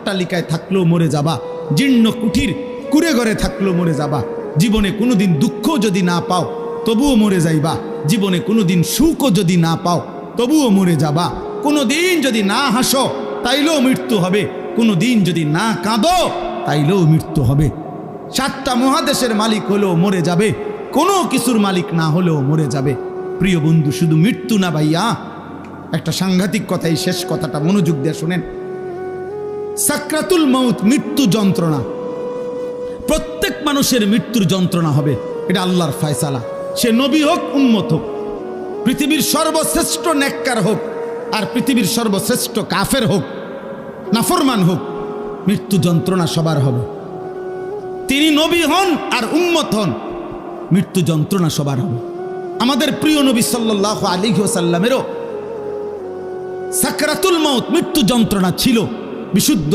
অট্টালিকায় থাকলেও মরে যাবা, জীর্ণ কুঠির কুড়ে ঘরে থাকলেও মরে যাবা। জীবনে কোনোদিন দুঃখ যদি না পাও তবুও মরে যাইবা। জীবনে কোনোদিন সুখও যদি না পাও তবুও মরে যাবা। কোনোদিন যদি না হাসো তাইলেও মৃত্যু হবে, কোনোদিন যদি না কাঁদো তাইলেও মৃত্যু হবে। 7টা মহাদেশের মালিক হলেও মরে যাবে, কোনো কিছুর মালিক না হলেও মরে যাবে। প্রিয় বন্ধু, শুধু মৃত্যু না ভাইয়া, একটা সাংঘাতিক কথা, এই শেষ কথাটা মনোযোগ দিয়ে শুনেন। সাকরাতুল মাউত, মৃত্যু যন্ত্রণা, প্রত্যেক মানুষের মৃত্যুর যন্ত্রণা হবে, এটা আল্লাহর ফয়সালা। সে নবী হোক, উম্মত হোক, পৃথিবীর সর্বশ্রেষ্ঠ নেককার হোক আর পৃথিবীর সর্বশ্রেষ্ঠ কাফের হোক, নাফরমান হোক, মৃত্যু যন্ত্রণা সবার হবে। তিনি নবী হন আর উম্মত হন, মৃত্যু যন্ত্রণা সবার হবে। আমাদের প্রিয় নবী সাল্লাল্লাহু আলাইহি ওয়াসাল্লামেরও সাকরাতুল মাউত, মৃত্যু যন্ত্রণা ছিল। বিশুদ্ধ